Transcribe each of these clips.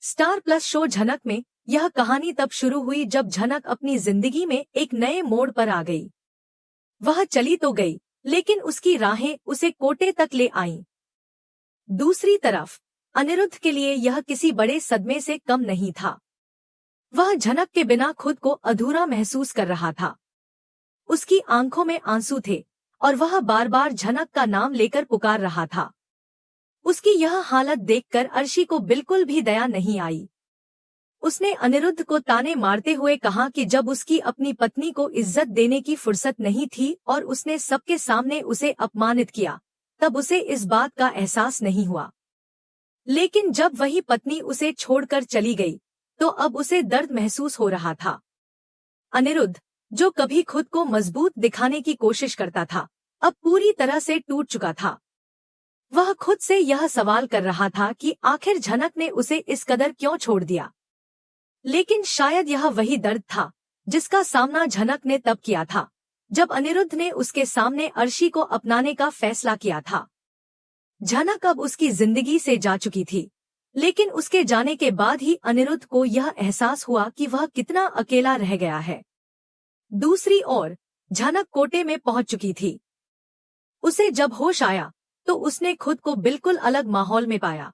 Star plus show झनक में यह कहानी तब शुरू हुई जब झनक अपनी जिंदगी में एक नए मोड़ पर आ गई। वह चली तो गई, लेकिन उसकी राहें उसे कोटे तक ले आईं। दूसरी तरफ अनिरुद्ध के लिए यह किसी बड़े सदमे से कम नहीं था। वह झनक के बिना खुद को अधूरा महसूस कर रहा था। उसकी आंखों में आंसू थे और वह बार बार झनक का नाम लेकर पुकार रहा था। उसकी यह हालत देखकर अर्शी को बिल्कुल भी दया नहीं आई। उसने अनिरुद्ध को ताने मारते हुए कहा कि जब उसकी अपनी पत्नी को इज्जत देने की फुर्सत नहीं थी और उसने सबके सामने उसे अपमानित किया, तब उसे इस बात का एहसास नहीं हुआ। लेकिन जब वही पत्नी उसे छोड़कर चली गई, तो अब उसे दर्द महसूस हो रहा था। अनिरुद्ध, जो कभी खुद को मजबूत दिखाने की कोशिश करता था, अब पूरी तरह से टूट चुका था। वह खुद से यह सवाल कर रहा था कि आखिर झनक ने उसे इस कदर क्यों छोड़ दिया। लेकिन शायद यह वही दर्द था जिसका सामना झनक ने तब किया था, जब अनिरुद्ध ने उसके सामने अर्शी को अपनाने का फैसला किया था। झनक अब उसकी जिंदगी से जा चुकी थी, लेकिन उसके जाने के बाद ही अनिरुद्ध को यह एहसास हुआ कि वह कितना अकेला रह गया है। दूसरी ओर झनक कोटे में पहुंच चुकी थी। उसे जब होश आया तो उसने खुद को बिल्कुल अलग माहौल में पाया।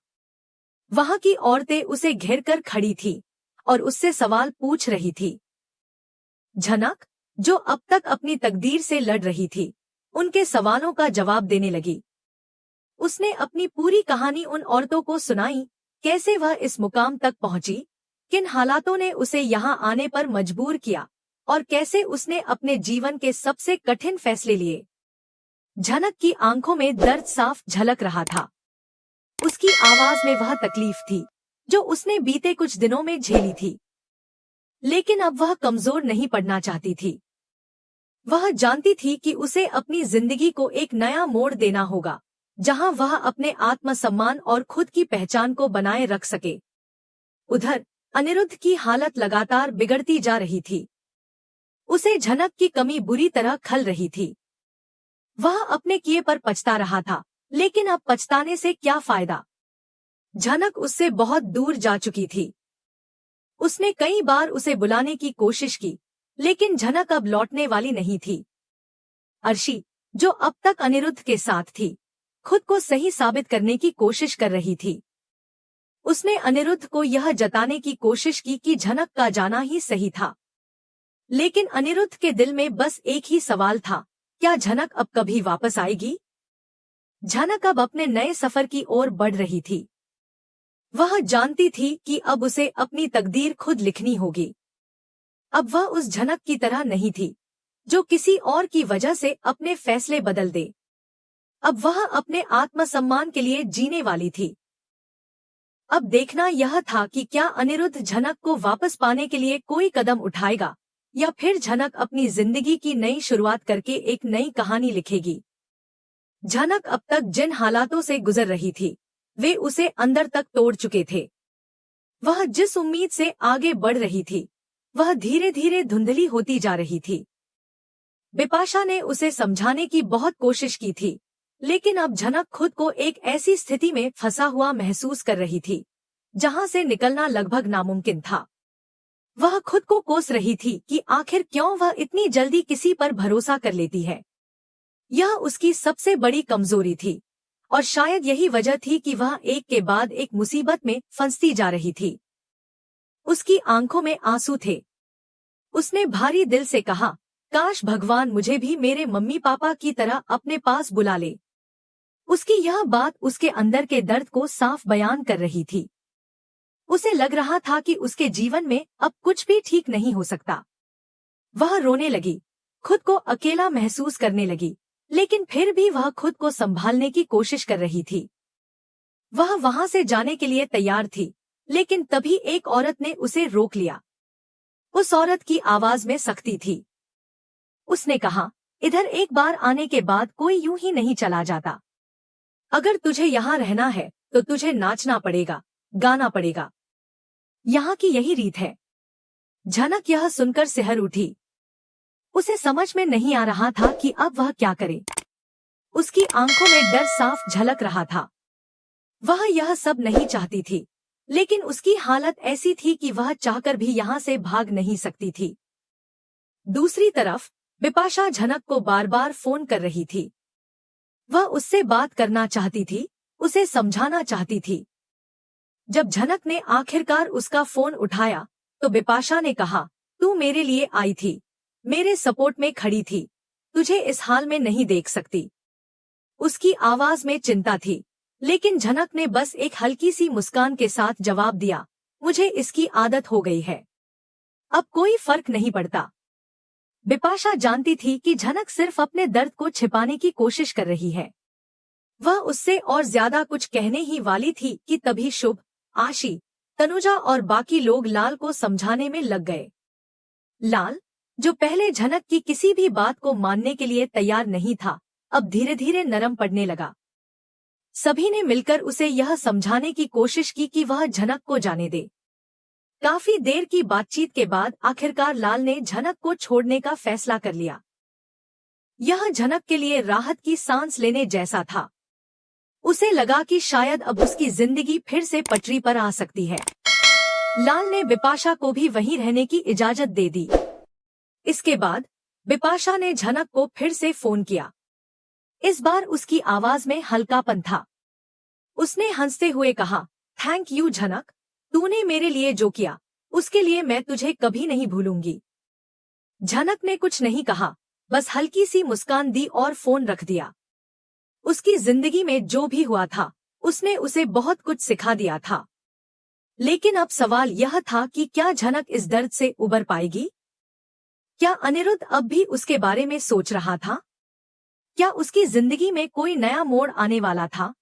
वहां की औरतें उसे घेरकर खड़ी थी और उससे सवाल पूछ रही थी। झनक, जो अब तक अपनी तकदीर से लड़ रही थी, उनके सवालों का जवाब देने लगी। उसने अपनी पूरी कहानी उन औरतों को सुनाई, कैसे वह इस मुकाम तक पहुंची, किन हालातों ने उसे यहां आने पर मजबूर किया और कैसे उसने अपने जीवन के सबसे कठिन फैसले लिए। झनक की आंखों में दर्द साफ झलक रहा था। उसकी आवाज में वह तकलीफ थी जो उसने बीते कुछ दिनों में झेली थी। लेकिन अब वह कमजोर नहीं पड़ना चाहती थी। वह जानती थी कि उसे अपनी जिंदगी को एक नया मोड़ देना होगा, जहां वह अपने आत्मसम्मान और खुद की पहचान को बनाए रख सके। उधर अनिरुद्ध की हालत लगातार बिगड़ती जा रही थी। उसे झनक की कमी बुरी तरह खल रही थी। वह अपने किए पर पछता रहा था, लेकिन अब पछताने से क्या फायदा। झनक उससे बहुत दूर जा चुकी थी। उसने कई बार उसे बुलाने की कोशिश की, लेकिन झनक अब लौटने वाली नहीं थी। अर्शी, जो अब तक अनिरुद्ध के साथ थी, खुद को सही साबित करने की कोशिश कर रही थी। उसने अनिरुद्ध को यह जताने की कोशिश की कि झनक का जाना ही सही था। लेकिन अनिरुद्ध के दिल में बस एक ही सवाल था, क्या झनक अब कभी वापस आएगी? झनक अब अपने नए सफर की ओर बढ़ रही थी। वह जानती थी कि अब उसे अपनी तकदीर खुद लिखनी होगी। अब वह उस झनक की तरह नहीं थी जो किसी और की वजह से अपने फैसले बदल दे। अब वह अपने आत्मसम्मान के लिए जीने वाली थी। अब देखना यह था कि क्या अनिरुद्ध झनक को वापस पाने के लिए कोई कदम उठाएगा, या फिर झनक अपनी जिंदगी की नई शुरुआत करके एक नई कहानी लिखेगी। झनक अब तक जिन हालातों से गुजर रही थी, वे उसे अंदर तक तोड़ चुके थे। वह जिस उम्मीद से आगे बढ़ रही थी, वह धीरे धीरे धुंधली होती जा रही थी। बिपाशा ने उसे समझाने की बहुत कोशिश की थी, लेकिन अब झनक खुद को एक ऐसी स्थिति में फंसा हुआ महसूस कर रही थी, जहां से निकलना लगभग नामुमकिन था। वह खुद को कोस रही थी कि आखिर क्यों वह इतनी जल्दी किसी पर भरोसा कर लेती है। यह उसकी सबसे बड़ी कमजोरी थी, और शायद यही वजह थी कि वह एक के बाद एक मुसीबत में फंसती जा रही थी। उसकी आंखों में आंसू थे। उसने भारी दिल से कहा, काश भगवान मुझे भी मेरे मम्मी पापा की तरह अपने पास बुला ले। उसकी यह बात उसके अंदर के दर्द को साफ बयान कर रही थी। उसे लग रहा था कि उसके जीवन में अब कुछ भी ठीक नहीं हो सकता। वह रोने लगी, खुद को अकेला महसूस करने लगी, लेकिन फिर भी वह खुद को संभालने की कोशिश कर रही थी। वह वहां से जाने के लिए तैयार थी, लेकिन तभी एक औरत ने उसे रोक लिया। उस औरत की आवाज में सख्ती थी। उसने कहा, इधर एक बार आने के बाद कोई यूं ही नहीं चला जाता। अगर तुझे यहाँ रहना है तो तुझे नाचना पड़ेगा, गाना पड़ेगा। यहाँ की यही रीत है। झनक यह सुनकर सिहर उठी। उसे समझ में नहीं आ रहा था कि अब वह क्या करे। उसकी आंखों में डर साफ झलक रहा था। वह यह सब नहीं चाहती थी, लेकिन उसकी हालत ऐसी थी कि वह चाहकर भी यहाँ से भाग नहीं सकती थी। दूसरी तरफ बिपाशा झनक को बार बार फोन कर रही थी। वह उससे बात करना चाहती थी, उसे समझाना चाहती थी। जब झनक ने आखिरकार उसका फोन उठाया तो बिपाशा ने कहा, तू मेरे लिए आई थी, मेरे सपोर्ट में खड़ी थी, तुझे इस हाल में नहीं देख सकती। उसकी आवाज में चिंता थी, लेकिन झनक ने बस एक हल्की सी मुस्कान के साथ जवाब दिया, मुझे इसकी आदत हो गई है, अब कोई फर्क नहीं पड़ता। बिपाशा जानती थी कि झनक सिर्फ अपने दर्द को छिपाने की कोशिश कर रही है। वह उससे और ज्यादा कुछ कहने ही वाली थी कि तभी शुभ, आशी, तनुजा और बाकी लोग लाल को समझाने में लग गए। लाल, जो पहले झनक की किसी भी बात को मानने के लिए तैयार नहीं था, अब धीरे धीरे नरम पड़ने लगा। सभी ने मिलकर उसे यह समझाने की कोशिश की कि वह झनक को जाने दे। काफी देर की बातचीत के बाद आखिरकार लाल ने झनक को छोड़ने का फैसला कर लिया। यह झनक के लिए राहत की सांस लेने जैसा था। उसे लगा कि शायद अब उसकी जिंदगी फिर से पटरी पर आ सकती है। लाल ने बिपाशा को भी वहीं रहने की इजाजत दे दी। इसके बाद बिपाशा ने झनक को फिर से फोन किया। इस बार उसकी आवाज में हल्कापन था। उसने हंसते हुए कहा, थैंक यू झनक, तूने मेरे लिए जो किया उसके लिए मैं तुझे कभी नहीं भूलूंगी। झनक ने कुछ नहीं कहा, बस हल्की सी मुस्कान दी और फोन रख दिया। उसकी जिंदगी में जो भी हुआ था उसने उसे बहुत कुछ सिखा दिया था। लेकिन अब सवाल यह था कि क्या झनक इस दर्द से उबर पाएगी? क्या अनिरुद्ध अब भी उसके बारे में सोच रहा था? क्या उसकी जिंदगी में कोई नया मोड़ आने वाला था?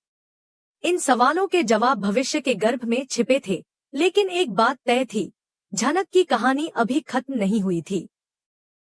इन सवालों के जवाब भविष्य के गर्भ में छिपे थे, लेकिन एक बात तय थी, झनक की कहानी अभी खत्म नहीं हुई थी।